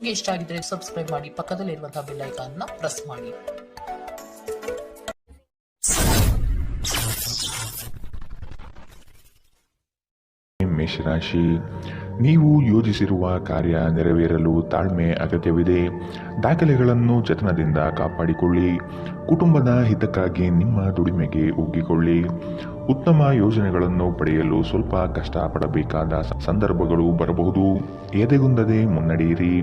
ನಿಮಗೆ ಇಷ್ಟ ಆಗಿದ್ರೆ ಸಬ್ಸ್ಕ್ರೈಬ್ ಮಾಡಿ, ಪಕ್ಕದಲ್ಲಿರುವಂತಹ ಬೆಲ್ ಐಕಾನ್ ನ ಪ್ರೆಸ್ ಮಾಡಿ. ಮೇಷರಾಶಿ, ನೀವು ಯೋಜಿಸಿರುವ ಕಾರ್ಯ ನೆರವೇರಲು ತಾಳ್ಮೆ ಅಗತ್ಯವಿದೆ. ದಾಖಲೆಗಳನ್ನು ಜತನದಿಂದ ಕಾಪಾಡಿಕೊಳ್ಳಿ. ಕುಟುಂಬದ ಹಿತಕ್ಕಾಗಿ ನಿಮ್ಮ ದುಡಿಮೆಗೆ ಒಗ್ಗಿಕೊಳ್ಳಿ. ಉತ್ತಮ ಯೋಜನೆಗಳನ್ನು ಪಡೆಯಲು ಸ್ವಲ್ಪ ಕಷ್ಟಪಡಬೇಕಾದ ಸಂದರ್ಭಗಳು ಬರಬಹುದು. ಎದೆಗುಂದದೆ ಮುನ್ನಡೆಯಿರಿ.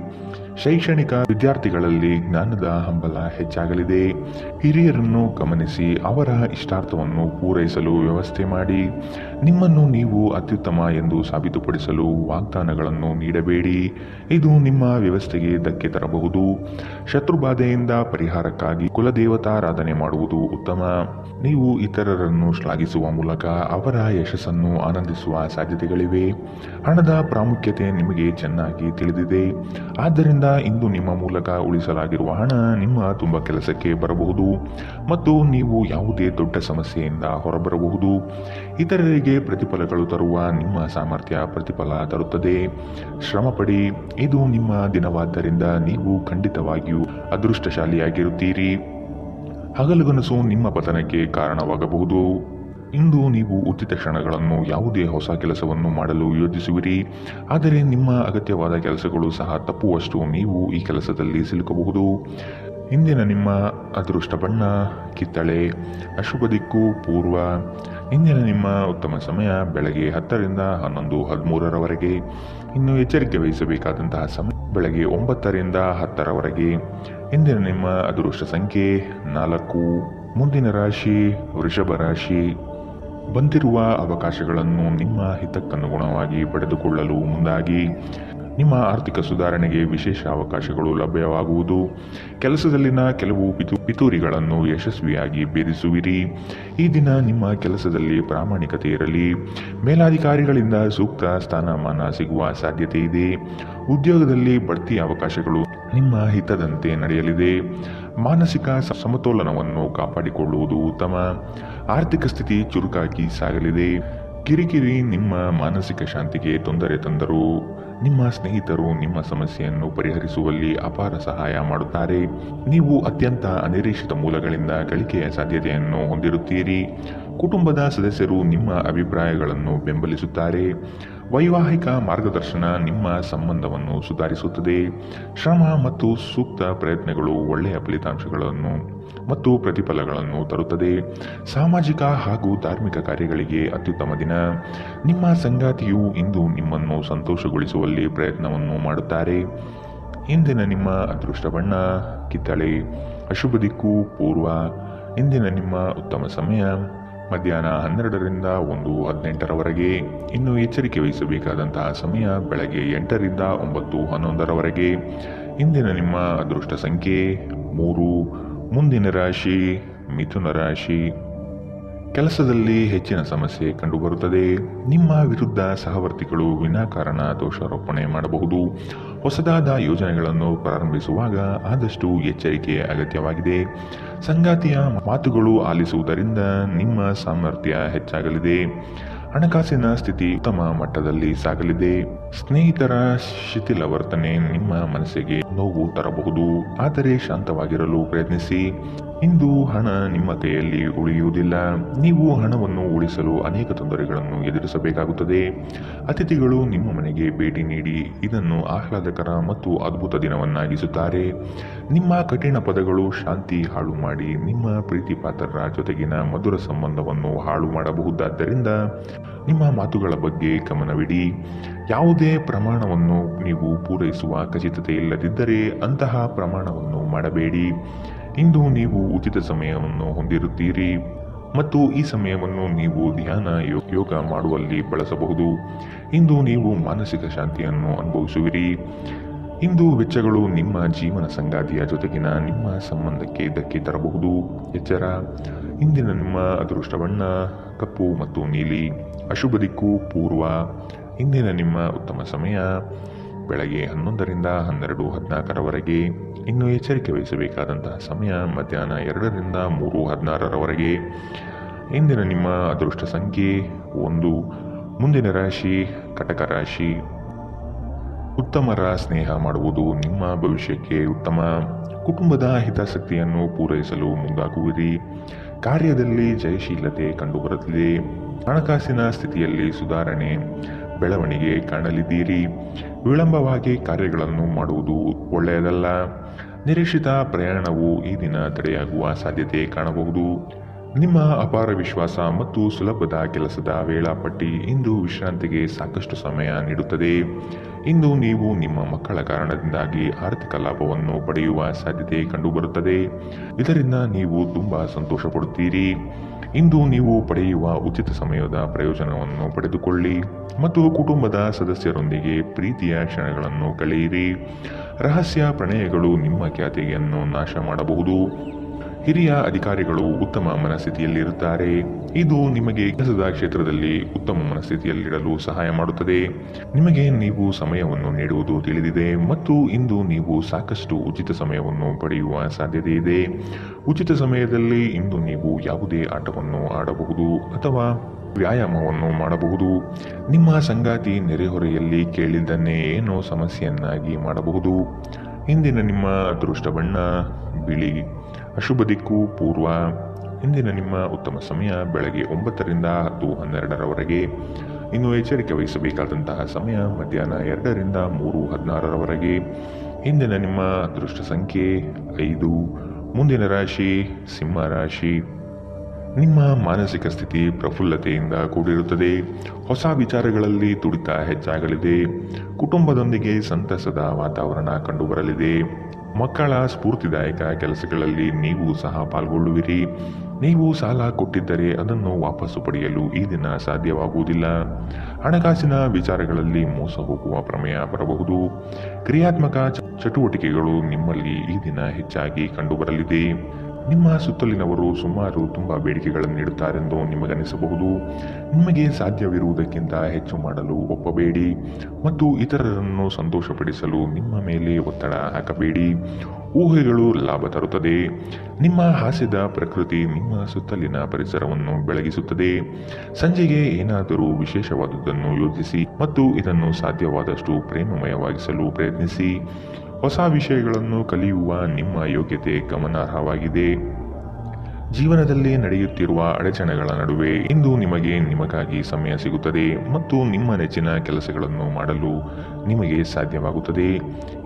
ಶೈಕ್ಷಣಿಕ ವಿದ್ಯಾರ್ಥಿಗಳಲ್ಲಿ ಜ್ಞಾನದ ಹಂಬಲ ಹೆಚ್ಚಾಗಲಿದೆ. ಹಿರಿಯರನ್ನು ಗಮನಿಸಿ ಅವರ ಇಷ್ಟಾರ್ಥವನ್ನು ಪೂರೈಸಲು ವ್ಯವಸ್ಥೆ ಮಾಡಿ. ನಿಮ್ಮನ್ನು ನೀವು ಅತ್ಯುತ್ತಮ ಎಂದು ಸಾಬೀತುಪಡಿಸಲು ವಾಗ್ದಾನಗಳನ್ನು ನೀಡಬೇಡಿ. ಇದು ನಿಮ್ಮ ವ್ಯವಸ್ಥೆಗೆ ಧಕ್ಕೆ ತರಬಹುದು. ಶತ್ರುಬಾಧೆಯಿಂದ ಪರಿಹಾರಕ್ಕಾಗಿ ಕುಲದೇವತಾರಾಧನೆ ಮಾಡುವುದು ಉತ್ತಮ. ನೀವು ಇತರರನ್ನು ಶ್ಲಾಘಿಸುವ ಮೂಲಕ ಅವರ ಯಶಸ್ಸನ್ನು ಆನಂದಿಸುವ ಸಾಧ್ಯತೆಗಳಿವೆ. ಹಣದ ಪ್ರಾಮುಖ್ಯತೆ ನಿಮಗೆ ಚೆನ್ನಾಗಿ ತಿಳಿದಿದೆ. ಆದ್ದರಿಂದ ಇಂದು ನಿಮ್ಮ ಮೂಲಕ ಉಳಿಸಲಾಗಿರುವ ಹಣ ನಿಮ್ಮ ತುಂಬ ಕೆಲಸಕ್ಕೆ ಬರಬಹುದು ಮತ್ತು ನೀವು ಯಾವುದೇ ದೊಡ್ಡ ಸಮಸ್ಯೆಯಿಂದ ಹೊರಬರಬಹುದು. ಇತರರಿಗೆ ಪ್ರತಿಫಲಗಳು ತರುವ ನಿಮ್ಮ ಸಾಮರ್ಥ್ಯ ಪ್ರತಿಫಲ ತರುತ್ತದೆ. ಶ್ರಮಪಡಿ. ಇದು ನಿಮ್ಮ ದಿನವಾದ್ದರಿಂದ ನೀವು ಖಂಡಿತವಾಗಿಯೂ ಅದೃಷ್ಟಶಾಲಿಯಾಗಿರುತ್ತೀರಿ. ಹಗಲುಗನಸು ನಿಮ್ಮ ಪತನಕ್ಕೆ ಕಾರಣವಾಗಬಹುದು. ಇಂದು ನೀವು ಉಚಿತ ಕ್ಷಣಗಳನ್ನು ಯಾವುದೇ ಹೊಸ ಕೆಲಸವನ್ನು ಮಾಡಲು ಯೋಜಿಸುವಿರಿ. ಆದರೆ ನಿಮ್ಮ ಅಗತ್ಯವಾದ ಕೆಲಸಗಳು ಸಹ ತಪ್ಪುವಷ್ಟು ನೀವು ಈ ಕೆಲಸದಲ್ಲಿ ಸಿಲುಕಬಹುದು. ಇಂದಿನ ನಿಮ್ಮ ಅದೃಷ್ಟ ಬಣ್ಣ ಕಿತ್ತಳೆ. ಅಶುಭ ದಿಕ್ಕು ಪೂರ್ವ. ಇಂದಿನ ನಿಮ್ಮ ಉತ್ತಮ ಸಮಯ ಬೆಳಗ್ಗೆ 10 ರಿಂದ 11:13ರವರೆಗೆ. ಇನ್ನು ಎಚ್ಚರಿಕೆ ವಹಿಸಬೇಕಾದಂತಹ ಸಮಯ ಬೆಳಗ್ಗೆ 9 ರಿಂದ 10ರವರೆಗೆ. ಇಂದಿನ ನಿಮ್ಮ ಅದೃಷ್ಟ ಸಂಖ್ಯೆ 4. ಮುಂದಿನ ರಾಶಿ ವೃಷಭ ರಾಶಿ. ಬಂದಿರುವ ಅವಕಾಶಗಳನ್ನು ನಿಮ್ಮ ಹಿತಕ್ಕನುಗುಣವಾಗಿ ಪಡೆದುಕೊಳ್ಳಲು ಮುಂದಾಗಿ. ನಿಮ್ಮ ಆರ್ಥಿಕ ಸುಧಾರಣೆಗೆ ವಿಶೇಷ ಅವಕಾಶಗಳು ಲಭ್ಯವಾಗುವುದು. ಕೆಲಸದಲ್ಲಿನ ಕೆಲವು ಪಿತೂರಿಗಳನ್ನು ಯಶಸ್ವಿಯಾಗಿ ಭೇದಿಸುವಿರಿ. ಈ ದಿನ ನಿಮ್ಮ ಕೆಲಸದಲ್ಲಿ ಪ್ರಾಮಾಣಿಕತೆ ಇರಲಿ. ಮೇಲಾಧಿಕಾರಿಗಳಿಂದ ಸೂಕ್ತ ಸ್ಥಾನಮಾನ ಸಿಗುವ ಸಾಧ್ಯತೆ ಇದೆ. ಉದ್ಯೋಗದಲ್ಲಿ ಬಡ್ತಿ ಅವಕಾಶಗಳು ನಿಮ್ಮ ಹಿತದಂತೆ ನಡೆಯಲಿದೆ. ಮಾನಸಿಕ ಸಮತೋಲನವನ್ನು ಕಾಪಾಡಿಕೊಳ್ಳುವುದು ಉತ್ತಮ. ಆರ್ಥಿಕ ಸ್ಥಿತಿ ಚುರುಕಾಗಿ ಸಾಗಲಿದೆ. ಕಿರಿಕಿರಿ ನಿಮ್ಮ ಮಾನಸಿಕ ಶಾಂತಿಗೆ ತೊಂದರೆ ತಂದರು. ನಿಮ್ಮ ಸ್ನೇಹಿತರು ನಿಮ್ಮ ಸಮಸ್ಯೆಯನ್ನು ಪರಿಹರಿಸುವಲ್ಲಿ ಅಪಾರ ಸಹಾಯ ಮಾಡುತ್ತಾರೆ. ನೀವು ಅತ್ಯಂತ ಅನಿರೀಕ್ಷಿತ ಮೂಲಗಳಿಂದ ಗಳಿಕೆಯ ಸಾಧ್ಯತೆಯನ್ನು ಹೊಂದಿರುತ್ತೀರಿ. ಕುಟುಂಬದ ಸದಸ್ಯರು ನಿಮ್ಮ ಅಭಿಪ್ರಾಯಗಳನ್ನು ಬೆಂಬಲಿಸುತ್ತಾರೆ. ವೈವಾಹಿಕ ಮಾರ್ಗದರ್ಶನ ನಿಮ್ಮ ಸಂಬಂಧವನ್ನು ಸುಧಾರಿಸುತ್ತದೆ. ಶ್ರಮ ಮತ್ತು ಸೂಕ್ತ ಪ್ರಯತ್ನಗಳು ಒಳ್ಳೆಯ ಫಲಿತಾಂಶಗಳನ್ನು ಮತ್ತು ಪ್ರತಿಫಲಗಳನ್ನು ತರುತ್ತದೆ. ಸಾಮಾಜಿಕ ಹಾಗೂ ಧಾರ್ಮಿಕ ಕಾರ್ಯಗಳಿಗೆ ಅತ್ಯುತ್ತಮ ದಿನ. ನಿಮ್ಮ ಸಂಗಾತಿಯು ಇಂದು ನಿಮ್ಮನ್ನು ಸಂತೋಷಗೊಳಿಸುವಲ್ಲಿ ಪ್ರಯತ್ನವನ್ನು ಮಾಡುತ್ತಾರೆ. ಇಂದಿನ ನಿಮ್ಮ ಅದೃಷ್ಟ ಬಣ್ಣ ಕಿತ್ತಳೆ. ಅಶುಭ ದಿಕ್ಕು ಪೂರ್ವ. ಇಂದಿನ ನಿಮ್ಮ ಉತ್ತಮ ಸಮಯ ಮಧ್ಯಾಹ್ನ 12 ರಿಂದ 1:18ರವರೆಗೆ. ಇನ್ನು ಎಚ್ಚರಿಕೆ ವಹಿಸಬೇಕಾದಂತಹ ಸಮಯ ಬೆಳಗ್ಗೆ 8 ರಿಂದ 9:11ರವರೆಗೆ. ಇಂದಿನ ನಿಮ್ಮ ಅದೃಷ್ಟ ಸಂಖ್ಯೆ 3. ಮುಂದಿನ ರಾಶಿ ಮಿಥುನ ರಾಶಿ. ಕೆಲಸದಲ್ಲಿ ಹೆಚ್ಚಿನ ಸಮಸ್ಯೆ ಕಂಡುಬರುತ್ತದೆ. ನಿಮ್ಮ ವಿರುದ್ಧ ಸಹವರ್ತಿಗಳು ವಿನಾಕಾರಣ ದೋಷಾರೋಪಣೆ ಮಾಡಬಹುದು. ಹೊಸದಾದ ಯೋಜನೆಗಳನ್ನು ಪ್ರಾರಂಭಿಸುವಾಗ ಆದಷ್ಟು ಎಚ್ಚರಿಕೆ ಅಗತ್ಯವಾಗಿದೆ. ಸಂಗಾತಿಯ ಮಾತುಗಳು ಆಲಿಸುವುದರಿಂದ ನಿಮ್ಮ ಸಾಮರ್ಥ್ಯ ಹೆಚ್ಚಾಗಲಿದೆ. ಹಣಕಾಸಿನ ಸ್ಥಿತಿ ಉತ್ತಮ ಮಟ್ಟದಲ್ಲಿ ಸಾಗಲಿದೆ. ಸ್ನೇಹಿತರ ಶಿಥಿಲ ವರ್ತನೆ ನಿಮ್ಮ ಮನಸ್ಸಿಗೆ ನೋವು ತರಬಹುದು. ಆದರೆ ಶಾಂತವಾಗಿರಲು ಪ್ರಯತ್ನಿಸಿ. ಇಂದು ಹಣ ನಿಮ್ಮ ಕೈಯಲ್ಲಿ ಉಳಿಯುವುದಿಲ್ಲ. ನೀವು ಹಣವನ್ನು ಉಳಿಸಲು ಅನೇಕ ತೊಂದರೆಗಳನ್ನು ಎದುರಿಸಬೇಕಾಗುತ್ತದೆ. ಅತಿಥಿಗಳು ನಿಮ್ಮ ಮನೆಗೆ ಭೇಟಿ ನೀಡಿ ಇದನ್ನು ಆಹ್ಲಾದಕರ ಮತ್ತು ಅದ್ಭುತ ದಿನವನ್ನಾಗಿಸುತ್ತಾರೆ. ನಿಮ್ಮ ಕಠಿಣ ಪದಗಳು ಶಾಂತಿ ಹಾಳು ಮಾಡಿ ನಿಮ್ಮ ಪ್ರೀತಿ ಪಾತ್ರರ ಜೊತೆಗಿನ ಮಧುರ ಸಂಬಂಧವನ್ನು ಹಾಳು ಮಾಡಬಹುದಾದ್ದರಿಂದ ನಿಮ್ಮ ಮಾತುಗಳ ಬಗ್ಗೆ ಗಮನವಿಡಿ. ಯಾವುದೇ ಪ್ರಮಾಣವನ್ನು ನೀವು ಪೂರೈಸುವ ಖಚಿತತೆ ಇಲ್ಲದಿದ್ದರೆ ಅಂತಹ ಪ್ರಮಾಣವನ್ನು ಮಾಡಬೇಡಿ. ಇಂದು ನೀವು ಉಚಿತ ಸಮಯವನ್ನು ಹೊಂದಿರುತ್ತೀರಿ ಮತ್ತು ಈ ಸಮಯವನ್ನು ನೀವು ಧ್ಯಾನ ಯೋಗ ಮಾಡುವಲ್ಲಿ ಬಳಸಬಹುದು. ಇಂದು ನೀವು ಮಾನಸಿಕ ಶಾಂತಿಯನ್ನು ಅನುಭವಿಸುವಿರಿ. ಇಂದು ವೆಚ್ಚಗಳು ನಿಮ್ಮ ಜೀವನ ಸಂಗಾತಿಯ ಜೊತೆಗಿನ ನಿಮ್ಮ ಸಂಬಂಧಕ್ಕೆ ಧಕ್ಕೆ ತರಬಹುದು. ಎಚ್ಚರ. ಇಂದಿನ ನಿಮ್ಮ ಅದೃಷ್ಟ ಬಣ್ಣ ಕಪ್ಪು ಮತ್ತು ನೀಲಿ. ಅಶುಭ ದಿಕ್ಕು ಪೂರ್ವ. ಇಂದಿನ ನಿಮ್ಮ ಉತ್ತಮ ಸಮಯ ಬೆಳಗ್ಗೆ 11 ರಿಂದ 12:14ರವರೆಗೆ. ಇನ್ನು ಎಚ್ಚರಿಕೆ ವಹಿಸಬೇಕಾದಂತಹ ಸಮಯ ಮಧ್ಯಾಹ್ನ 2 ರಿಂದ 3:16ರವರೆಗೆ. ಇಂದಿನ ನಿಮ್ಮ ಅದೃಷ್ಟ ಸಂಖ್ಯೆ 1. ಮುಂದಿನ ರಾಶಿ ಕಟಕ ರಾಶಿ. ಉತ್ತಮರ ಸ್ನೇಹ ಮಾಡುವುದು ನಿಮ್ಮ ಭವಿಷ್ಯಕ್ಕೆ ಉತ್ತಮ. ಕುಟುಂಬದ ಹಿತಾಸಕ್ತಿಯನ್ನು ಪೂರೈಸಲು ಮುಂದಾಗುವಿರಿ. ಕಾರ್ಯದಲ್ಲಿ ಜಯಶೀಲತೆ ಕಂಡುಬರುತ್ತಿದೆ. ಹಣಕಾಸಿನ ಸ್ಥಿತಿಯಲ್ಲಿ ಸುಧಾರಣೆ, ಬೆಳವಣಿಗೆ ಕಾಣಲಿದ್ದೀರಿ. ವಿಳಂಬವಾಗಿ ಕಾರ್ಯಗಳನ್ನು ಮಾಡುವುದು ಒಳ್ಳೆಯದಲ್ಲ. ನಿರೀಕ್ಷಿತ ಪ್ರಯಾಣವು ಈ ದಿನ ತಡೆಯಾಗುವ ಸಾಧ್ಯತೆ ಕಾಣಬಹುದು. ನಿಮ್ಮ ಅಪಾರ ವಿಶ್ವಾಸ ಮತ್ತು ಸುಲಭದ ಕೆಲಸದ ವೇಳಾಪಟ್ಟಿ ಇಂದು ವಿಶ್ರಾಂತಿಗೆ ಸಾಕಷ್ಟು ಸಮಯ ನೀಡುತ್ತದೆ. ಇಂದು ನೀವು ನಿಮ್ಮ ಮಕ್ಕಳ ಕಾರಣದಿಂದಾಗಿ ಆರ್ಥಿಕ ಲಾಭವನ್ನು ಪಡೆಯುವ ಸಾಧ್ಯತೆ ಕಂಡುಬರುತ್ತದೆ. ಇದರಿಂದ ನೀವು ತುಂಬಾ ಸಂತೋಷ ಪಡುತ್ತೀರಿ. ಇಂದು ನೀವು ಪಡೆಯುವ ಉಚಿತ ಸಮಯದ ಪ್ರಯೋಜನವನ್ನು ಪಡೆದುಕೊಳ್ಳಿ ಮತ್ತು ಕುಟುಂಬದ ಸದಸ್ಯರೊಂದಿಗೆ ಪ್ರೀತಿಯ ಕ್ಷಣಗಳನ್ನು ಕಳೆಯಿರಿ. ರಹಸ್ಯ ಪ್ರಣಯಗಳು ನಿಮ್ಮ ಖ್ಯಾತಿಯನ್ನು ನಾಶ ಮಾಡಬಹುದು. ಹಿರಿಯ ಅಧಿಕಾರಿಗಳು ಉತ್ತಮ ಮನಸ್ಥಿತಿಯಲ್ಲಿರುತ್ತಾರೆ. ಇದು ನಿಮಗೆ ಕೆಲಸದ ಕ್ಷೇತ್ರದಲ್ಲಿ ಉತ್ತಮ ಮನಸ್ಥಿತಿಯಲ್ಲಿಡಲು ಸಹಾಯ ಮಾಡುತ್ತದೆ. ನಿಮಗೆ ನೀವು ಸಮಯವನ್ನು ನೀಡುವುದು ತಿಳಿದಿದೆ ಮತ್ತು ಇಂದು ನೀವು ಸಾಕಷ್ಟು ಉಚಿತ ಸಮಯವನ್ನು ಪಡೆಯುವ ಸಾಧ್ಯತೆ ಇದೆ. ಉಚಿತ ಸಮಯದಲ್ಲಿ ಇಂದು ನೀವು ಯಾವುದೇ ಆಟವನ್ನು ಆಡಬಹುದು ಅಥವಾ ವ್ಯಾಯಾಮವನ್ನು ಮಾಡಬಹುದು. ನಿಮ್ಮ ಸಂಗಾತಿ ನೆರೆಹೊರೆಯಲ್ಲಿ ಕೇಳಿದ್ದನ್ನೇ ಏನೋ ಸಮಸ್ಯೆಯನ್ನಾಗಿ ಮಾಡಬಹುದು. ಇಂದಿನ ನಿಮ್ಮ ಅದೃಷ್ಟ ಬಣ್ಣ ಬಿಳಿ. ಅಶುಭ ದಿಕ್ಕು ಪೂರ್ವ. ಇಂದಿನ ನಿಮ್ಮ ಉತ್ತಮ ಸಮಯ ಬೆಳಗ್ಗೆ 9ರಿಂದ 10:12ರವರೆಗೆ. ಇನ್ನು ಎಚ್ಚರಿಕೆ ವಹಿಸಬೇಕಾದಂತಹ ಸಮಯ ಮಧ್ಯಾಹ್ನ 2ರಿಂದ 3:16ರವರೆಗೆ. ಇಂದಿನ ನಿಮ್ಮ ಅದೃಷ್ಟ ಸಂಖ್ಯೆ 5. ಮುಂದಿನ ರಾಶಿ ಸಿಂಹ ರಾಶಿ. ನಿಮ್ಮ ಮಾನಸಿಕ ಸ್ಥಿತಿ ಪ್ರಫುಲ್ಲತೆಯಿಂದ ಕೂಡಿರುತ್ತದೆ. ಹೊಸ ವಿಚಾರಗಳಲ್ಲಿ ತುಡಿತ ಹೆಚ್ಚಾಗಲಿದೆ. ಕುಟುಂಬದೊಂದಿಗೆ ಸಂತಸದ ವಾತಾವರಣ ಕಂಡುಬರಲಿದೆ. ಮಕ್ಕಳ ಸ್ಫೂರ್ತಿದಾಯಕ ಕೆಲಸಗಳಲ್ಲಿ ನೀವು ಸಹ ಪಾಲ್ಗೊಳ್ಳುವಿರಿ. ನೀವು ಸಾಲ ಕೊಟ್ಟಿದ್ದರೆ ಅದನ್ನು ವಾಪಸ್ಸು ಪಡೆಯಲು ಈ ದಿನ ಸಾಧ್ಯವಾಗುವುದಿಲ್ಲ. ಹಣಕಾಸಿನ ವಿಚಾರಗಳಲ್ಲಿ ಮೋಸ ಹೋಗುವ ಪ್ರಮೇಯ ಬರಬಹುದು. ಕ್ರಿಯಾತ್ಮಕ ಚಟುವಟಿಕೆಗಳು ನಿಮ್ಮಲ್ಲಿ ಈ ದಿನ ಹೆಚ್ಚಾಗಿ ಕಂಡುಬರಲಿದೆ. ನಿಮ್ಮ ಸುತ್ತಲಿನವರು ಸುಮಾರು ತುಂಬ ಬೇಡಿಕೆಗಳನ್ನು ನೀಡುತ್ತಾರೆಂದು ನಿಮಗನಿಸಬಹುದು. ನಿಮಗೆ ಸಾಧ್ಯವಿರುವುದಕ್ಕಿಂತ ಹೆಚ್ಚು ಮಾಡಲು ಒಪ್ಪಬೇಡಿ ಮತ್ತು ಇತರರನ್ನು ಸಂತೋಷಪಡಿಸಲು ನಿಮ್ಮ ಮೇಲೆ ಒತ್ತಡ ಹಾಕಬೇಡಿ. ಊಹೆಗಳು ಲಾಭ ತರುತ್ತದೆ. ನಿಮ್ಮ ಹಾಸ್ಯದ ಪ್ರಕೃತಿ ನಿಮ್ಮ ಸುತ್ತಲಿನ ಪರಿಸರವನ್ನು ಬೆಳಗಿಸುತ್ತದೆ. ಸಂಜೆಗೆ ಏನಾದರೂ ವಿಶೇಷವಾದುದನ್ನು ಯೋಚಿಸಿ ಮತ್ತು ಇದನ್ನು ಸಾಧ್ಯವಾದಷ್ಟು ಪ್ರೇಮಮಯವಾಗಿಸಲು ಪ್ರಯತ್ನಿಸಿ. ಹೊಸ ವಿಷಯಗಳನ್ನು ಕಲಿಯುವ ನಿಮ್ಮ ಯೋಗ್ಯತೆ ಗಮನಾರ್ಹವಾಗಿದೆ. ಜೀವನದಲ್ಲಿ ನಡೆಯುತ್ತಿರುವ ಅಡಚಣೆಗಳ ನಡುವೆ ಇಂದು ನಿಮಗಾಗಿ ಸಮಯ ಸಿಗುತ್ತದೆ ಮತ್ತು ನಿಮ್ಮ ನೆಚ್ಚಿನ ಕೆಲಸಗಳನ್ನು ಮಾಡಲು ನಿಮಗೆ ಸಾಧ್ಯವಾಗುತ್ತದೆ.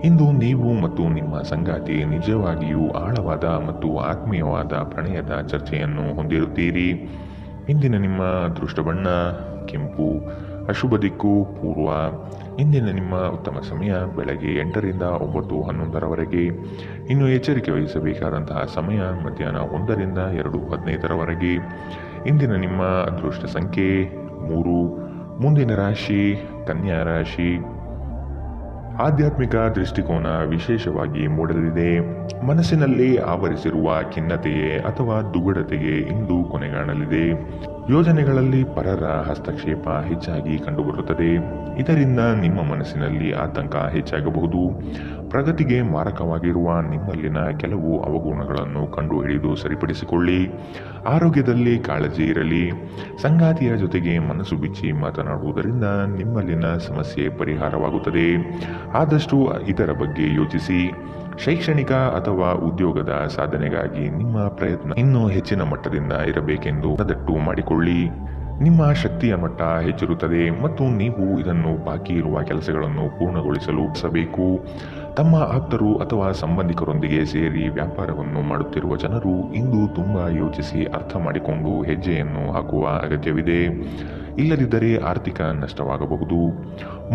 ಇಂದು ನೀವು ಮತ್ತು ನಿಮ್ಮ ಸಂಗಾತಿ ನಿಜವಾಗಿಯೂ ಆಳವಾದ ಮತ್ತು ಆತ್ಮೀಯವಾದ ಪ್ರಣಯದ ಚರ್ಚೆಯನ್ನು ಹೊಂದಿರುತ್ತೀರಿ. ಇಂದಿನ ನಿಮ್ಮ ಅದೃಷ್ಟ ಬಣ್ಣ ಕೆಂಪು. ಅಶುಭ ದಿಕ್ಕು ಪೂರ್ವ. ಇಂದಿನ ನಿಮ್ಮ ಉತ್ತಮ ಸಮಯ ಬೆಳಗ್ಗೆ 8ರಿಂದ 9:11ರವರೆಗೆ. ಇನ್ನು ಎಚ್ಚರಿಕೆ ವಹಿಸಬೇಕಾದಂತಹ ಸಮಯ ಮಧ್ಯಾಹ್ನ 1ರಿಂದ 2:15ರವರೆಗೆ. ಇಂದಿನ ನಿಮ್ಮ ಅದೃಷ್ಟ ಸಂಖ್ಯೆ 3. ಮುಂದಿನ ರಾಶಿ ಕನ್ಯಾ ರಾಶಿ. ಆಧ್ಯಾತ್ಮಿಕ ದೃಷ್ಟಿಕೋನ ವಿಶೇಷವಾಗಿ ಮೂಡಲಿದೆ. ಮನಸ್ಸಿನಲ್ಲಿ ಆವರಿಸಿರುವ ಖಿನ್ನತೆಯೇ ಅಥವಾ ದುಗುಡತೆಗೆ ಇಂದು ಕೊನೆಗಾಣಲಿದೆ. ಯೋಜನೆಗಳಲ್ಲಿ ಪರರ ಹಸ್ತಕ್ಷೇಪ ಹೆಚ್ಚಾಗಿ ಕಂಡುಬರುತ್ತದೆ. ಇದರಿಂದ ನಿಮ್ಮ ಮನಸ್ಸಿನಲ್ಲಿ ಆತಂಕ ಹೆಚ್ಚಾಗಬಹುದು. ಪ್ರಗತಿಗೆ ಮಾರಕವಾಗಿರುವ ನಿಮ್ಮಲ್ಲಿನ ಕೆಲವು ಅವಗುಣಗಳನ್ನು ಕಂಡುಹಿಡಿದು ಸರಿಪಡಿಸಿಕೊಳ್ಳಿ. ಆರೋಗ್ಯದಲ್ಲಿ ಕಾಳಜಿ ಇರಲಿ. ಸಂಗಾತಿಯ ಜೊತೆಗೆ ಮನಸ್ಸು ಬಿಚ್ಚಿ ಮಾತನಾಡುವುದರಿಂದ ನಿಮ್ಮಲ್ಲಿನ ಸಮಸ್ಯೆ ಪರಿಹಾರವಾಗುತ್ತದೆ. ಆದಷ್ಟು ಇದರ ಬಗ್ಗೆ ಯೋಚಿಸಿ. ಶೈಕ್ಷಣಿಕ ಅಥವಾ ಉದ್ಯೋಗದ ಸಾಧನೆಗಾಗಿ ನಿಮ್ಮ ಪ್ರಯತ್ನ ಇನ್ನೂ ಹೆಚ್ಚಿನ ಮಟ್ಟದಿಂದ ಇರಬೇಕೆಂದು ಮನದಟ್ಟು ಮಾಡಿಕೊಳ್ಳಿ. ನಿಮ್ಮ ಶಕ್ತಿಯ ಮಟ್ಟ ಹೆಚ್ಚಿರುತ್ತದೆ ಮತ್ತು ನೀವು ಇದನ್ನು ಬಾಕಿ ಇರುವ ಕೆಲಸಗಳನ್ನು ಪೂರ್ಣಗೊಳಿಸಲು ಬಯಸಬೇಕು. ತಮ್ಮ ಆಪ್ತರು ಅಥವಾ ಸಂಬಂಧಿಕರೊಂದಿಗೆ ಸೇರಿ ವ್ಯಾಪಾರವನ್ನು ಮಾಡುತ್ತಿರುವ ಜನರು ಇಂದು ತುಂಬಾ ಯೋಚಿಸಿ ಅರ್ಥ ಮಾಡಿಕೊಂಡು ಹೆಜ್ಜೆಯನ್ನು ಹಾಕುವ ಅಗತ್ಯವಿದೆ. ಇಲ್ಲದಿದ್ದರೆ ಆರ್ಥಿಕ ನಷ್ಟವಾಗಬಹುದು.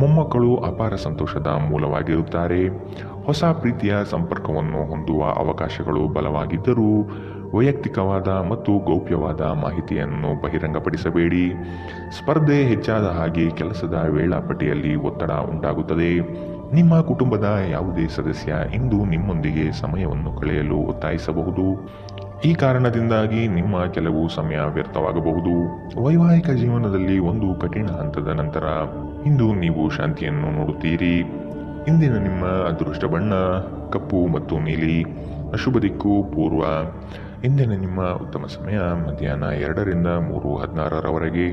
ಮೊಮ್ಮಕ್ಕಳು ಅಪಾರ ಸಂತೋಷದ ಮೂಲವಾಗಿರುತ್ತಾರೆ. ಹೊಸ ಪ್ರೀತಿಯ ಸಂಪರ್ಕವನ್ನು ಹೊಂದುವ ಅವಕಾಶಗಳು ಬಲವಾಗಿದ್ದರೂ ವೈಯಕ್ತಿಕವಾದ ಮತ್ತು ಗೌಪ್ಯವಾದ ಮಾಹಿತಿಯನ್ನು ಬಹಿರಂಗಪಡಿಸಬೇಡಿ. ಸ್ಪರ್ಧೆ ಹೆಚ್ಚಾದ ಹಾಗೆ ಕೆಲಸದ ವೇಳಾಪಟ್ಟಿಯಲ್ಲಿ ಒತ್ತಡ ಉಂಟಾಗುತ್ತದೆ. ನಿಮ್ಮ ಕುಟುಂಬದ ಯಾವುದೇ ಸದಸ್ಯ ಇಂದು ನಿಮ್ಮೊಂದಿಗೆ ಸಮಯವನ್ನು ಕಳೆಯಲು ಒತ್ತಾಯಿಸಬಹುದು. ಈ ಕಾರಣದಿಂದಾಗಿ ನಿಮ್ಮ ಕೆಲವು ಸಮಯ ವ್ಯರ್ಥವಾಗಬಹುದು. ವೈವಾಹಿಕ ಜೀವನದಲ್ಲಿ ಒಂದು ಕಠಿಣ ಹಂತದ ನಂತರ ಇಂದು ನೀವು ಶಾಂತಿಯನ್ನು ನೋಡುತ್ತೀರಿ. ಇಂದಿನ ನಿಮ್ಮ ಅದೃಷ್ಟ ಬಣ್ಣ ಕಪ್ಪು ಮತ್ತು ನೀಲಿ. ಅಶುಭ ದಿಕ್ಕು ಪೂರ್ವ. ಇಂದಿನ ನಿಮ್ಮ ಉತ್ತಮ ಸಮಯ ಮಧ್ಯಾಹ್ನ 2ರಿಂದ 3:16ರವರೆಗೆ.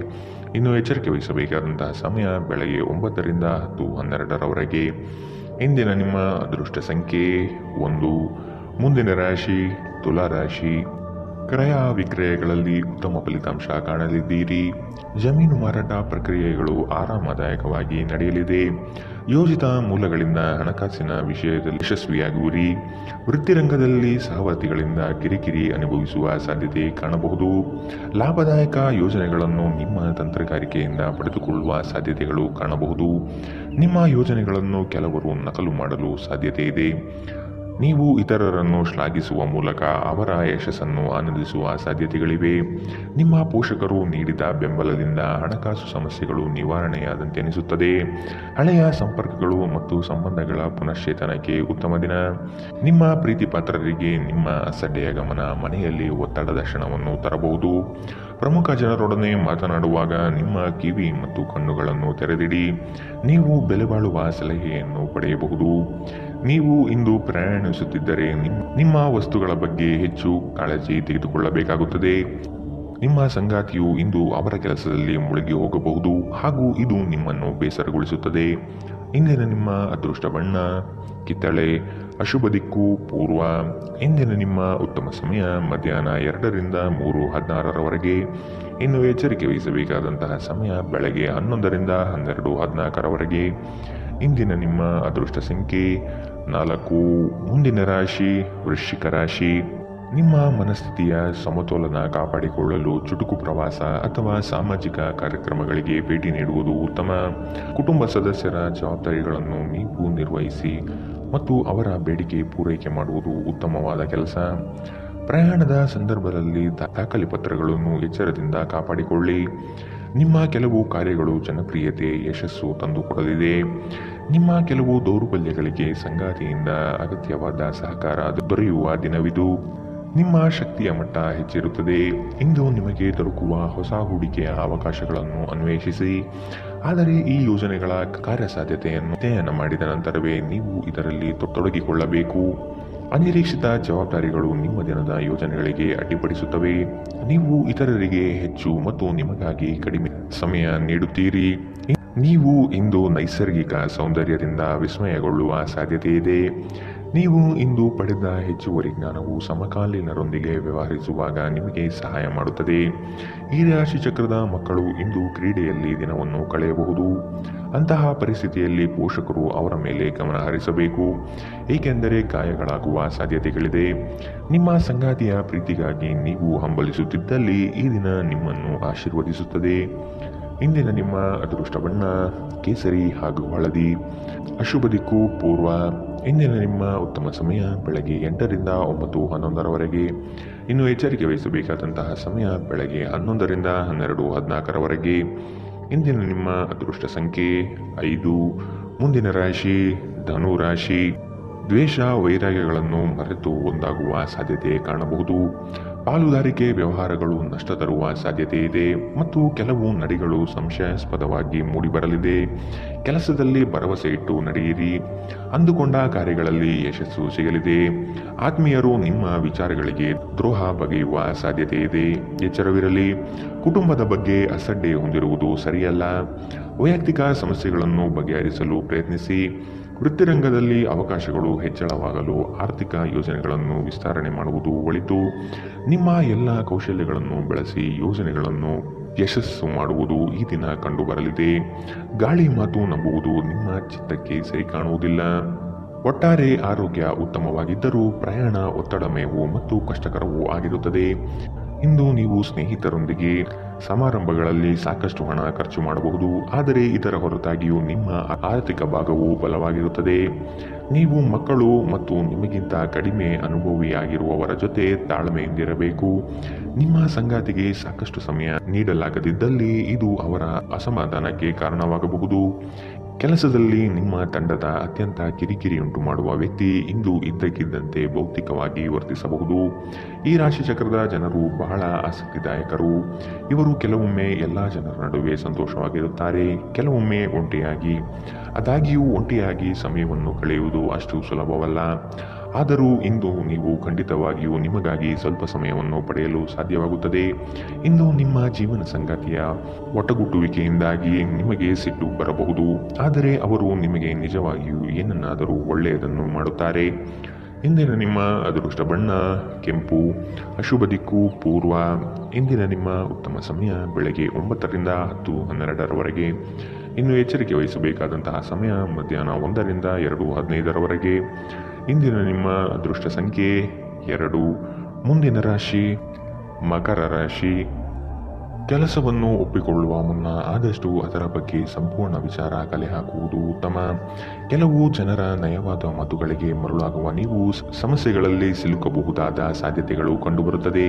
ಇನ್ನು ಎಚ್ಚರಿಕೆ ವಹಿಸಬೇಕಾದಂತಹ ಸಮಯ ಬೆಳಗ್ಗೆ 9ರಿಂದ 10:12ರವರೆಗೆ. ಇಂದಿನ ನಿಮ್ಮ ಅದೃಷ್ಟ ಸಂಖ್ಯೆ 1. ಮುಂದಿನ ರಾಶಿ ತುಲಾ ರಾಶಿ. ಕ್ರಯ ವಿಕ್ರಯಗಳಲ್ಲಿ ಉತ್ತಮ ಫಲಿತಾಂಶ ಕಾಣಲಿದ್ದೀರಿ. ಜಮೀನು ಮಾರಾಟ ಪ್ರಕ್ರಿಯೆಗಳು ಆರಾಮದಾಯಕವಾಗಿ ನಡೆಯಲಿದೆ. ಯೋಜಿತ ಮೂಲಗಳಿಂದ ಹಣಕಾಸಿನ ವಿಷಯದಲ್ಲಿ ಯಶಸ್ವಿಯಾಗುವಿರಿ. ವೃತ್ತಿರಂಗದಲ್ಲಿ ಸಹವರ್ತಿಗಳಿಂದ ಕಿರಿಕಿರಿ ಅನುಭವಿಸುವ ಸಾಧ್ಯತೆ ಕಾಣಬಹುದು. ಲಾಭದಾಯಕ ಯೋಜನೆಗಳನ್ನು ನಿಮ್ಮ ತಂತ್ರಗಾರಿಕೆಯಿಂದ ಪಡೆದುಕೊಳ್ಳುವ ಸಾಧ್ಯತೆಗಳು ಕಾಣಬಹುದು. ನಿಮ್ಮ ಯೋಜನೆಗಳನ್ನು ಕೆಲವರು ನಕಲು ಮಾಡಲು ಸಾಧ್ಯತೆ ಇದೆ. ನೀವು ಇತರರನ್ನು ಶ್ಲಾಘಿಸುವ ಮೂಲಕ ಅವರ ಯಶಸ್ಸನ್ನು ಆನಂದಿಸುವ ಸಾಧ್ಯತೆಗಳಿವೆ. ನಿಮ್ಮ ಪೋಷಕರು ನೀಡಿದ ಬೆಂಬಲದಿಂದ ಹಣಕಾಸು ಸಮಸ್ಯೆಗಳು ನಿವಾರಣೆಯಾದಂತೆನಿಸುತ್ತದೆ. ಹಳೆಯ ಸಂಪರ್ಕಗಳು ಮತ್ತು ಸಂಬಂಧಗಳ ಪುನಶ್ಚೇತನಕ್ಕೆ ಉತ್ತಮ ದಿನ. ನಿಮ್ಮ ಪ್ರೀತಿ ಪಾತ್ರರಿಗೆ ನಿಮ್ಮ ಅಸಡ್ಡೆಯ ಗಮನ ಮನೆಯಲ್ಲಿ ಒತ್ತಡದ ಕ್ಷಣವನ್ನು ತರಬಹುದು. ಪ್ರಮುಖ ಜನರೊಡನೆ ಮಾತನಾಡುವಾಗ ನಿಮ್ಮ ಕಿವಿ ಮತ್ತು ಕಣ್ಣುಗಳನ್ನು ತೆರೆದಿಡಿ. ನೀವು ಬೆಲೆಬಾಳುವ ಸಲಹೆಯನ್ನು ಪಡೆಯಬಹುದು. ನೀವು ಇಂದು ಪ್ರಯಾಣಿಸುತ್ತಿದ್ದರೆ ನಿಮ್ಮ ವಸ್ತುಗಳ ಬಗ್ಗೆ ಹೆಚ್ಚು ಕಾಳಜಿ ತೆಗೆದುಕೊಳ್ಳಬೇಕಾಗುತ್ತದೆ. ನಿಮ್ಮ ಸಂಗಾತಿಯು ಇಂದು ಅವರ ಕೆಲಸದಲ್ಲಿ ಮುಳುಗಿ ಹೋಗಬಹುದು ಹಾಗೂ ಇದು ನಿಮ್ಮನ್ನು ಬೇಸರಗೊಳಿಸುತ್ತದೆ. ಇಂದಿನ ನಿಮ್ಮ ಅದೃಷ್ಟ ಬಣ್ಣ ಕಿತ್ತಳೆ. ಅಶುಭ ದಿಕ್ಕು ಪೂರ್ವ. ಇಂದಿನ ನಿಮ್ಮ ಉತ್ತಮ ಸಮಯ ಮಧ್ಯಾಹ್ನ 2ರಿಂದ 3:16ರವರೆಗೆ. ಇನ್ನು ಎಚ್ಚರಿಕೆ ವಹಿಸಬೇಕಾದಂತಹ ಸಮಯ ಬೆಳಗ್ಗೆ 11ರಿಂದ 12:14ರವರೆಗೆ. ಇಂದಿನ ನಿಮ್ಮ ಅದೃಷ್ಟ ಸಂಖ್ಯೆ 4. ಮುಂದಿನ ರಾಶಿ ವೃಶ್ಚಿಕ ರಾಶಿ. ನಿಮ್ಮ ಮನಸ್ಥಿತಿಯ ಸಮತೋಲನ ಕಾಪಾಡಿಕೊಳ್ಳಲು ಚುಟುಕು ಪ್ರವಾಸ ಅಥವಾ ಸಾಮಾಜಿಕ ಕಾರ್ಯಕ್ರಮಗಳಿಗೆ ಭೇಟಿ ನೀಡುವುದು ಉತ್ತಮ. ಕುಟುಂಬ ಸದಸ್ಯರ ಜವಾಬ್ದಾರಿಗಳನ್ನು ನೀವು ನಿರ್ವಹಿಸಿ ಮತ್ತು ಅವರ ಬೇಡಿಕೆ ಪೂರೈಕೆ ಮಾಡುವುದು ಉತ್ತಮವಾದ ಕೆಲಸ. ಪ್ರಯಾಣದ ಸಂದರ್ಭದಲ್ಲಿ ದಾಖಲೆ ಪತ್ರಗಳನ್ನು ಎಚ್ಚರದಿಂದ ಕಾಪಾಡಿಕೊಳ್ಳಿ. ನಿಮ್ಮ ಕೆಲವು ಕಾರ್ಯಗಳು ಜನಪ್ರಿಯತೆ ಯಶಸ್ಸು ತಂದುಕೊಡಲಿದೆ. ನಿಮ್ಮ ಕೆಲವು ದೌರ್ಬಲ್ಯಗಳಿಗೆ ಸಂಗಾತಿಯಿಂದ ಅಗತ್ಯವಾದ ಸಹಕಾರ ದೊರೆಯುವ ದಿನವಿದು. ನಿಮ್ಮ ಶಕ್ತಿಯ ಮಟ್ಟ ಹೆಚ್ಚಿರುತ್ತದೆ. ಇಂದು ನಿಮಗೆ ದೊರಕುವ ಹೊಸ ಹೂಡಿಕೆಯ ಅವಕಾಶಗಳನ್ನು ಅನ್ವೇಷಿಸಿ. ಆದರೆ ಈ ಯೋಜನೆಗಳ ಕಾರ್ಯಸಾಧ್ಯತೆಯನ್ನು ಅಧ್ಯಯನ ಮಾಡಿದ ನಂತರವೇ ನೀವು ಇದರಲ್ಲಿ ತೊಡಗಿಕೊಳ್ಳಬೇಕು. ಅನಿರೀಕ್ಷಿತ ಜವಾಬ್ದಾರಿಗಳು ನಿಮ್ಮ ದಿನದ ಯೋಜನೆಗಳಿಗೆ ಅಡ್ಡಿಪಡಿಸುತ್ತವೆ. ನೀವು ಇತರರಿಗೆ ಹೆಚ್ಚು ಮತ್ತು ನಿಮಗಾಗಿ ಕಡಿಮೆ ಸಮಯ ನೀಡುತ್ತೀರಿ. ನೀವು ಇಂದು ನೈಸರ್ಗಿಕ ಸೌಂದರ್ಯದಿಂದ ವಿಸ್ಮಯಗೊಳ್ಳುವ ಸಾಧ್ಯತೆ ಇದೆ. ನೀವು ಇಂದು ಪಡೆದ ಹೆಚ್ಚುವರಿ ಜ್ಞಾನವು ಸಮಕಾಲೀನರೊಂದಿಗೆ ವ್ಯವಹರಿಸುವಾಗ ನಿಮಗೆ ಸಹಾಯ ಮಾಡುತ್ತದೆ. ಈ ರಾಶಿ ಚಕ್ರದ ಮಕ್ಕಳು ಇಂದು ಕ್ರೀಡೆಯಲ್ಲಿ ದಿನವನ್ನು ಕಳೆಯಬಹುದು. ಅಂತಹ ಪರಿಸ್ಥಿತಿಯಲ್ಲಿ ಪೋಷಕರು ಅವರ ಮೇಲೆ ಗಮನ ಹರಿಸಬೇಕು, ಏಕೆಂದರೆ ಗಾಯಗಳಾಗುವ ಸಾಧ್ಯತೆಗಳಿದೆ. ನಿಮ್ಮ ಸಂಗಾತಿಯ ಪ್ರೀತಿಗಾಗಿ ನೀವು ಹಂಬಲಿಸುತ್ತಿದ್ದಲ್ಲಿ ಈ ದಿನ ನಿಮ್ಮನ್ನು ಆಶೀರ್ವದಿಸುತ್ತದೆ. ಇಂದಿನ ನಿಮ್ಮ ಅದೃಷ್ಟ ಬಣ್ಣ ಕೇಸರಿ ಹಾಗೂ ಹಳದಿ. ಅಶುಭ ದಿಕ್ಕು ಪೂರ್ವ. ಇಂದಿನ ನಿಮ್ಮ ಉತ್ತಮ ಸಮಯ ಬೆಳಗ್ಗೆ 8ರಿಂದ 9:11ರವರೆಗೆ. ಇನ್ನು ಎಚ್ಚರಿಕೆ ವಹಿಸಬೇಕಾದಂತಹ ಸಮಯ ಬೆಳಗ್ಗೆ 11ರಿಂದ 12:14ರವರೆಗೆ. ಇಂದಿನ ನಿಮ್ಮ ಅದೃಷ್ಟ ಸಂಖ್ಯೆ 5. ಮುಂದಿನ ರಾಶಿ ಧನು ರಾಶಿ. ದ್ವೇಷ ವೈರಾಗ್ಯಗಳನ್ನು ಮರೆತು ಒಂದಾಗುವ ಸಾಧ್ಯತೆ ಕಾಣಬಹುದು. ಪಾಲುದಾರಿಕೆ ವ್ಯವಹಾರಗಳು ನಷ್ಟ ತರುವ ಸಾಧ್ಯತೆ ಇದೆ ಮತ್ತು ಕೆಲವು ನಡೆಗಳು ಸಂಶಯಾಸ್ಪದವಾಗಿ ಮೂಡಿಬರಲಿದೆ. ಕೆಲಸದಲ್ಲಿ ಭರವಸೆ ಇಟ್ಟು ನಡೆಯಿರಿ. ಅಂದುಕೊಂಡ ಕಾರ್ಯಗಳಲ್ಲಿ ಯಶಸ್ಸು ಸಿಗಲಿದೆ. ಆತ್ಮೀಯರು ನಿಮ್ಮ ವಿಚಾರಗಳಿಗೆ ದ್ರೋಹ ಬಗೆಯುವ ಸಾಧ್ಯತೆ ಇದೆ. ಎಚ್ಚರವಿರಲಿ. ಕುಟುಂಬದ ಬಗ್ಗೆ ಅಸಡ್ಡೆ ಹೊಂದಿರುವುದು ಸರಿಯಲ್ಲ. ವೈಯಕ್ತಿಕ ಸಮಸ್ಯೆಗಳನ್ನು ಬಗೆಹರಿಸಲು ಪ್ರಯತ್ನಿಸಿ. ವೃತ್ತಿರಂಗದಲ್ಲಿ ಅವಕಾಶಗಳು ಹೆಚ್ಚಳವಾಗಲು ಆರ್ಥಿಕ ಯೋಜನೆಗಳನ್ನು ವಿಸ್ತರಣೆ ಮಾಡುವುದು ಒಳಿತು. ನಿಮ್ಮ ಎಲ್ಲ ಕೌಶಲ್ಯಗಳನ್ನು ಬಳಸಿ ಯೋಜನೆಗಳನ್ನು ಯಶಸ್ಸು ಮಾಡುವುದು ಈ ದಿನ ಕಂಡುಬರಲಿದೆ. ಗಾಳಿ ಮಾತು ನಂಬುವುದು ನಿಮ್ಮ ಚಿತ್ತಕ್ಕೆ ಸರಿ ಕಾಣುವುದಿಲ್ಲ. ಒಟ್ಟಾರೆ ಆರೋಗ್ಯ ಉತ್ತಮವಾಗಿದ್ದರೂ ಪ್ರಯಾಣ ಒತ್ತಡಮಯವು ಮತ್ತು ಕಷ್ಟಕರವೂ ಆಗಿರುತ್ತದೆ. ಇಂದು ನೀವು ಸ್ನೇಹಿತರೊಂದಿಗೆ ಸಮಾರಂಭಗಳಲ್ಲಿ ಸಾಕಷ್ಟು ಹಣ ಖರ್ಚು ಮಾಡಬಹುದು, ಆದರೆ ಇದರ ಹೊರತಾಗಿಯೂ ನಿಮ್ಮ ಆರ್ಥಿಕ ಭಾಗವು ಬಲವಾಗಿರುತ್ತದೆ. ನೀವು ಮಕ್ಕಳು ಮತ್ತು ನಿಮಗಿಂತ ಕಡಿಮೆ ಅನುಭವಿಯಾಗಿರುವವರ ಜೊತೆ ತಾಳ್ಮೆಯಿಂದಿರಬೇಕು. ನಿಮ್ಮ ಸಂಗಾತಿಗೆ ಸಾಕಷ್ಟು ಸಮಯ ನೀಡಲಾಗದಿದ್ದಲ್ಲಿ ಇದು ಅವರ ಅಸಮಾಧಾನಕ್ಕೆ ಕಾರಣವಾಗಬಹುದು. ಕೆಲಸದಲ್ಲಿ ನಿಮ್ಮ ತಂಡದ ಅತ್ಯಂತ ಕಿರಿಕಿರಿಯುಂಟು ಮಾಡುವ ವ್ಯಕ್ತಿ ಇಂದು ಇದ್ದಕ್ಕಿದ್ದಂತೆ ಭೌತಿಕವಾಗಿ ವರ್ತಿಸಬಹುದು. ಈ ರಾಶಿಚಕ್ರದ ಜನರು ಬಹಳ ಆಸಕ್ತಿದಾಯಕರು. ಇವರು ಕೆಲವೊಮ್ಮೆ ಎಲ್ಲ ಜನರ ನಡುವೆ ಸಂತೋಷವಾಗಿರುತ್ತಾರೆ, ಕೆಲವೊಮ್ಮೆ ಒಂಟಿಯಾಗಿ. ಆದಾಗ್ಯೂ ಒಂಟಿಯಾಗಿ ಸಮಯವನ್ನು ಕಳೆಯುವುದು ಅಷ್ಟು ಸುಲಭವಲ್ಲ. ಆದರೂ ಇಂದು ನೀವು ಖಂಡಿತವಾಗಿಯೂ ನಿಮಗಾಗಿ ಸ್ವಲ್ಪ ಸಮಯವನ್ನು ಪಡೆಯಲು ಸಾಧ್ಯವಾಗುತ್ತದೆ. ಇಂದು ನಿಮ್ಮ ಜೀವನ ಸಂಗಾತಿಯ ಒಟ್ಟುಗೂಡುವಿಕೆಯಿಂದಾಗಿ ನಿಮಗೆ ಸಿಟ್ಟು ಬರಬಹುದು, ಆದರೆ ಅವರು ನಿಮಗೆ ನಿಜವಾಗಿಯೂ ಏನನ್ನಾದರೂ ಒಳ್ಳೆಯದನ್ನು ಮಾಡುತ್ತಾರೆ. ಇಂದಿನ ನಿಮ್ಮ ಅದೃಷ್ಟ ಬಣ್ಣ ಕೆಂಪು, ಅಶುಭ ದಿಕ್ಕು ಪೂರ್ವ. ಇಂದಿನ ನಿಮ್ಮ ಉತ್ತಮ ಸಮಯ ಬೆಳಗ್ಗೆ 9 ರಿಂದ 10:12ರವರೆಗೆ. ಇನ್ನು ಎಚ್ಚರಿಕೆ ವಹಿಸಬೇಕಾದಂತಹ ಸಮಯ ಮಧ್ಯಾಹ್ನ 1 ರಿಂದ 2:15ರವರೆಗೆ. ಇಂದಿನ ನಿಮ್ಮ ಅದೃಷ್ಟ ಸಂಖ್ಯೆ 2. ಮುಂದಿನ ರಾಶಿ ಮಕರ ರಾಶಿ. ಕೆಲಸವನ್ನು ಒಪ್ಪಿಕೊಳ್ಳುವ ಮುನ್ನ ಆದಷ್ಟು ಅದರ ಬಗ್ಗೆ ಸಂಪೂರ್ಣ ವಿಚಾರ ಕಲೆ ಹಾಕುವುದು ಉತ್ತಮ. ಕೆಲವು ಜನರ ನಯವಾದ ಮಾತುಗಳಿಗೆ ಮರುಳಾಗುವ ನೀವು ಸಮಸ್ಯೆಗಳಲ್ಲಿ ಸಿಲುಕಬಹುದಾದ ಸಾಧ್ಯತೆಗಳು ಕಂಡುಬರುತ್ತದೆ.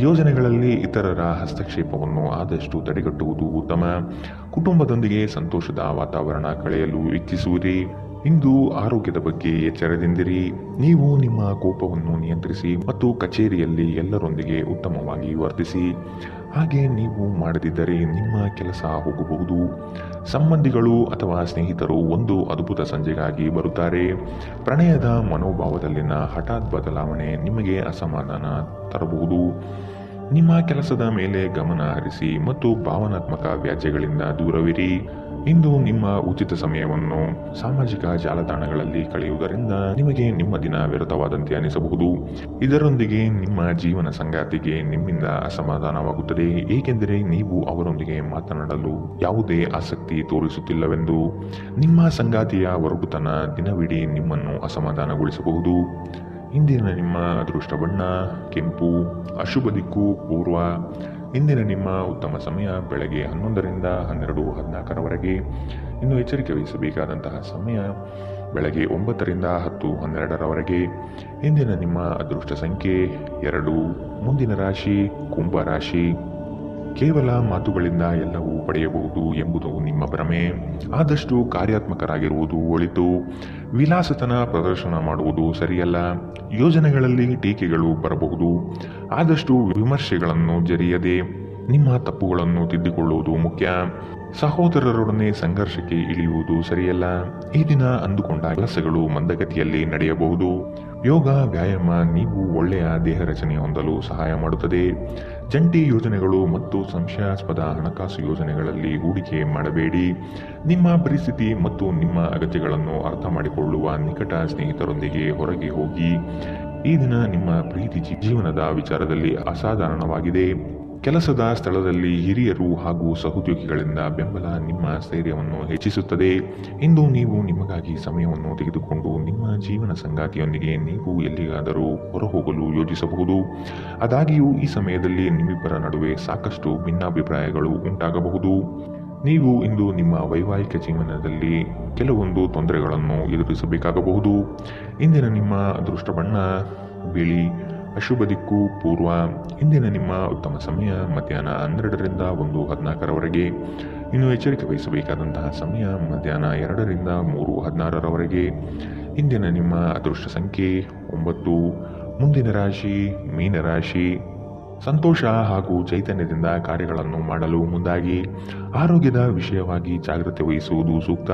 ಯೋಜನೆಗಳಲ್ಲಿ ಇತರರ ಹಸ್ತಕ್ಷೇಪವನ್ನು ಆದಷ್ಟು ತಡೆಗಟ್ಟುವುದು ಉತ್ತಮ. ಕುಟುಂಬದೊಂದಿಗೆ ಸಂತೋಷದ ವಾತಾವರಣ ಕಳೆಯಲು ಇಚ್ಛಿಸುವಿರಿ. ಇಂದು ಆರೋಗ್ಯದ ಬಗ್ಗೆ ಎಚ್ಚರದಿಂದಿರಿ. ನೀವು ನಿಮ್ಮ ಕೋಪವನ್ನು ನಿಯಂತ್ರಿಸಿ ಮತ್ತು ಕಚೇರಿಯಲ್ಲಿ ಎಲ್ಲರೊಂದಿಗೆ ಉತ್ತಮವಾಗಿ ವರ್ತಿಸಿ. ಹಾಗೆ ನೀವು ಮಾಡದಿದ್ದರೆ ನಿಮ್ಮ ಕೆಲಸ ಹೋಗಬಹುದು. ಸಂಬಂಧಿಗಳು ಅಥವಾ ಸ್ನೇಹಿತರು ಒಂದು ಅದ್ಭುತ ಸಂಜೆಗಾಗಿ ಬರುತ್ತಾರೆ. ಪ್ರಣಯದ ಮನೋಭಾವದಲ್ಲಿನ ಹಠಾತ್ ಬದಲಾವಣೆ ನಿಮಗೆ ಅಸಮಾಧಾನ ತರಬಹುದು. ನಿಮ್ಮ ಕೆಲಸದ ಮೇಲೆ ಗಮನ ಹರಿಸಿ ಮತ್ತು ಭಾವನಾತ್ಮಕ ವ್ಯಾಜ್ಯಗಳಿಂದ ದೂರವಿರಿ. ಇಂದು ನಿಮ್ಮ ಉಚಿತ ಸಮಯವನ್ನು ಸಾಮಾಜಿಕ ಜಾಲತಾಣಗಳಲ್ಲಿ ಕಳೆಯುವುದರಿಂದ ನಿಮಗೆ ನಿಮ್ಮ ದಿನ ವ್ಯರ್ಥವಾದಂತೆ ಅನಿಸಬಹುದು. ಇದರೊಂದಿಗೆ ನಿಮ್ಮ ಜೀವನ ಸಂಗಾತಿಗೆ ನಿಮ್ಮಿಂದ ಅಸಮಾಧಾನವಾಗುತ್ತದೆ, ಏಕೆಂದರೆ ನೀವು ಅವರೊಂದಿಗೆ ಮಾತನಾಡಲು ಯಾವುದೇ ಆಸಕ್ತಿ ತೋರಿಸುತ್ತಿಲ್ಲವೆಂದು. ನಿಮ್ಮ ಸಂಗಾತಿಯ ಒರಟುತನ ದಿನವಿಡೀ ನಿಮ್ಮನ್ನು ಅಸಮಾಧಾನಗೊಳಿಸಬಹುದು. ಇಂದಿನ ನಿಮ್ಮ ಅದೃಷ್ಟ ಬಣ್ಣ ಕೆಂಪು, ಅಶುಭ ದಿಕ್ಕು ಪೂರ್ವ. ಇಂದಿನ ನಿಮ್ಮ ಉತ್ತಮ ಸಮಯ ಬೆಳಗ್ಗೆ 11 ರಿಂದ 12:14ರವರೆಗೆ. ಇನ್ನು ಎಚ್ಚರಿಕೆ ವಹಿಸಬೇಕಾದಂತಹ ಸಮಯ ಬೆಳಗ್ಗೆ 9 ರಿಂದ 10:12ರವರೆಗೆ. ಇಂದಿನ ನಿಮ್ಮ ಅದೃಷ್ಟ ಸಂಖ್ಯೆ 2. ಮುಂದಿನ ರಾಶಿ ಕುಂಭ ರಾಶಿ. ಕೇವಲ ಮಾತುಗಳಿಂದ ಎಲ್ಲವೂ ಪಡೆಯಬಹುದು ಎಂಬುದು ನಿಮ್ಮ ಭ್ರಮೆ. ಆದಷ್ಟು ಕಾರ್ಯಾತ್ಮಕರಾಗಿರುವುದು ಒಳಿತು. ವಿಲಾಸತನ ಪ್ರದರ್ಶನ ಮಾಡುವುದು ಸರಿಯಲ್ಲ. ಯೋಜನೆಗಳಲ್ಲಿ ಟೀಕೆಗಳು ಬರಬಹುದು. ಆದಷ್ಟು ವಿಮರ್ಶೆಗಳನ್ನು ಜರಿಯದೆ ನಿಮ್ಮ ತಪ್ಪುಗಳನ್ನು ತಿದ್ದಿಕೊಳ್ಳುವುದು ಮುಖ್ಯ. ಸಹೋದರರೊಡನೆ ಸಂಘರ್ಷಕ್ಕೆ ಇಳಿಯುವುದು ಸರಿಯಲ್ಲ. ಈ ದಿನ ಅಂದುಕೊಂಡ ಕೆಲಸಗಳು ಮಂದಗತಿಯಲ್ಲಿ ನಡೆಯಬಹುದು. ಯೋಗ ವ್ಯಾಯಾಮ ನೀವು ಒಳ್ಳೆಯ ದೇಹ ರಚನೆ ಹೊಂದಲು ಸಹಾಯ ಮಾಡುತ್ತದೆ. ಜಂಟಿ ಯೋಜನೆಗಳು ಮತ್ತು ಸಂಶಯಾಸ್ಪದ ಹಣಕಾಸು ಯೋಜನೆಗಳಲ್ಲಿ ಹೂಡಿಕೆ ಮಾಡಬೇಡಿ. ನಿಮ್ಮ ಪರಿಸ್ಥಿತಿ ಮತ್ತು ನಿಮ್ಮ ಅಗತ್ಯಗಳನ್ನು ಅರ್ಥ ಮಾಡಿಕೊಳ್ಳುವ ನಿಕಟ ಸ್ನೇಹಿತರೊಂದಿಗೆ ಹೊರಗೆ ಹೋಗಿ. ಈ ದಿನ ನಿಮ್ಮ ಪ್ರೀತಿ ಜೀವನದ ವಿಚಾರದಲ್ಲಿ ಅಸಾಧಾರಣವಾಗಿದೆ. ಕೆಲಸದ ಸ್ಥಳದಲ್ಲಿ ಹಿರಿಯರು ಹಾಗೂ ಸಹೋದ್ಯೋಗಿಗಳಿಂದ ಬೆಂಬಲ ನಿಮ್ಮ ಸ್ಥೈರ್ಯವನ್ನು ಹೆಚ್ಚಿಸುತ್ತದೆ. ಇಂದು ನೀವು ನಿಮಗಾಗಿ ಸಮಯವನ್ನು ತೆಗೆದುಕೊಂಡು ನಿಮ್ಮ ಜೀವನ ಸಂಗಾತಿಯೊಂದಿಗೆ ನೀವು ಎಲ್ಲಿಗಾದರೂ ಹೊರಹೋಗಲು ಯೋಜಿಸಬಹುದು. ಆದಾಗ್ಯೂ ಈ ಸಮಯದಲ್ಲಿ ನಿಮ್ಮಿಬ್ಬರ ನಡುವೆ ಸಾಕಷ್ಟು ಭಿನ್ನಾಭಿಪ್ರಾಯಗಳು ಉಂಟಾಗಬಹುದು. ನೀವು ಇಂದು ನಿಮ್ಮ ವೈವಾಹಿಕ ಜೀವನದಲ್ಲಿ ಕೆಲವೊಂದು ತೊಂದರೆಗಳನ್ನು ಎದುರಿಸಬೇಕಾಗಬಹುದು. ಇಂದಿನ ನಿಮ್ಮ ಅದೃಷ್ಟ ಬಣ್ಣ ಬಿಳಿ, ಅಶುಭ ದಿಕ್ಕು ಪೂರ್ವ. ಇಂದಿನ ನಿಮ್ಮ ಉತ್ತಮ ಸಮಯ ಮಧ್ಯಾಹ್ನ 12 ರಿಂದ 1:14ರವರೆಗೆ. ಇನ್ನು ಎಚ್ಚರಿಕೆ ವಹಿಸಬೇಕಾದಂತಹ ಸಮಯ ಮಧ್ಯಾಹ್ನ 2 ರಿಂದ 3:16ರವರೆಗೆ. ಇಂದಿನ ನಿಮ್ಮ ಅದೃಷ್ಟ ಸಂಖ್ಯೆ 9. ಮುಂದಿನ ರಾಶಿ ಮೀನರಾಶಿ. ಸಂತೋಷ ಹಾಗೂ ಚೈತನ್ಯದಿಂದ ಕಾರ್ಯಗಳನ್ನು ಮಾಡಲು ಮುಂದಾಗಿ. ಆರೋಗ್ಯದ ವಿಷಯವಾಗಿ ಜಾಗ್ರತೆ ವಹಿಸುವುದು ಸೂಕ್ತ.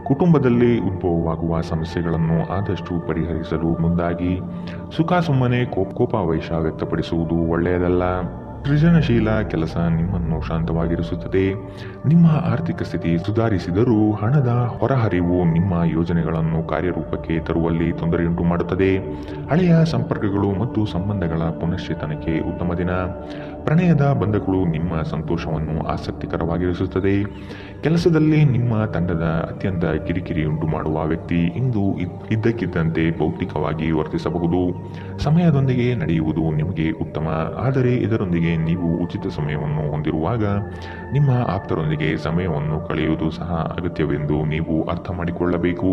ಕುಟುಂಬದಲ್ಲಿ ಉದ್ಭವವಾಗುವ ಸಮಸ್ಯೆಗಳನ್ನು ಆದಷ್ಟು ಪರಿಹರಿಸಲು ಮುಂದಾಗಿ. ಸುಮ್ಮನೆ ಕೋಪಾವೇಶ ವ್ಯಕ್ತಪಡಿಸುವುದು ಒಳ್ಳೆಯದಲ್ಲ. ಸೃಜನಶೀಲ ಕೆಲಸ ನಿಮ್ಮನ್ನು ಶಾಂತವಾಗಿರಿಸುತ್ತದೆ. ನಿಮ್ಮ ಆರ್ಥಿಕ ಸ್ಥಿತಿ ಸುಧಾರಿಸಿದರೂ ಹಣದ ಹೊರಹರಿವು ನಿಮ್ಮ ಯೋಜನೆಗಳನ್ನು ಕಾರ್ಯರೂಪಕ್ಕೆ ತರುವಲ್ಲಿ ತೊಂದರೆಯುಂಟು ಮಾಡುತ್ತದೆ. ಹಳೆಯ ಸಂಪರ್ಕಗಳು ಮತ್ತು ಸಂಬಂಧಗಳ ಪುನಶ್ಚೇತನಕ್ಕೆ ಉತ್ತಮ ದಿನ. ಪ್ರಣಯದ ಬಂಧಗಳು ನಿಮ್ಮ ಸಂತೋಷವನ್ನು ಆಸಕ್ತಿಕರವಾಗಿರಿಸುತ್ತದೆ. ಕೆಲಸದಲ್ಲಿ ನಿಮ್ಮ ತಂಡದ ಅತ್ಯಂತ ಕಿರಿಕಿರಿಯುಂಟು ಮಾಡುವ ವ್ಯಕ್ತಿ ಇಂದು ಇದ್ದಕ್ಕಿದ್ದಂತೆ ಭೌತಿಕವಾಗಿ ವರ್ತಿಸಬಹುದು. ಸಮಯದೊಂದಿಗೆ ನಡೆಯುವುದು ನಿಮಗೆ ಉತ್ತಮ, ಆದರೆ ಇದರೊಂದಿಗೆ ನೀವು ಉಚಿತ ಸಮಯವನ್ನು ಹೊಂದಿರುವಾಗ ನಿಮ್ಮ ಆಪ್ತರೊಂದಿಗೆ ಸಮಯವನ್ನು ಕಳೆಯುವುದು ಸಹ ಅಗತ್ಯವೆಂದು ನೀವು ಅರ್ಥ ಮಾಡಿಕೊಳ್ಳಬೇಕು.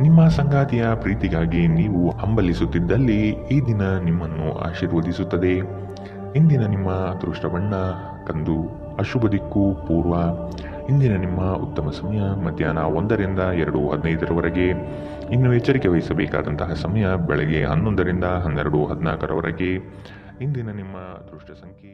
ನಿಮ್ಮ ಸಂಗಾತಿಯ ಪ್ರೀತಿಗಾಗಿ ನೀವು ಹಂಬಲಿಸುತ್ತಿದ್ದಲ್ಲಿ ಈ ದಿನ ನಿಮ್ಮನ್ನು ಆಶೀರ್ವದಿಸುತ್ತದೆ. ಇಂದಿನ ನಿಮ್ಮ ಅದೃಷ್ಟ ಬಣ್ಣ ಕಂದು, ಅಶುಭ ದಿಕ್ಕು ಪೂರ್ವ. ಇಂದಿನ ನಿಮ್ಮ ಉತ್ತಮ ಸಮಯ ಮಧ್ಯಾಹ್ನ 1 ರಿಂದ 2:15ರವರೆಗೆ. ಇನ್ನು ಎಚ್ಚರಿಕೆ ವಹಿಸಬೇಕಾದಂತಹ ಸಮಯ ಬೆಳಗ್ಗೆ 11 ರಿಂದ 12:14ರವರೆಗೆ. ಇಂದಿನ ನಿಮ್ಮ ಅದೃಷ್ಟ ಸಂಖ್ಯೆ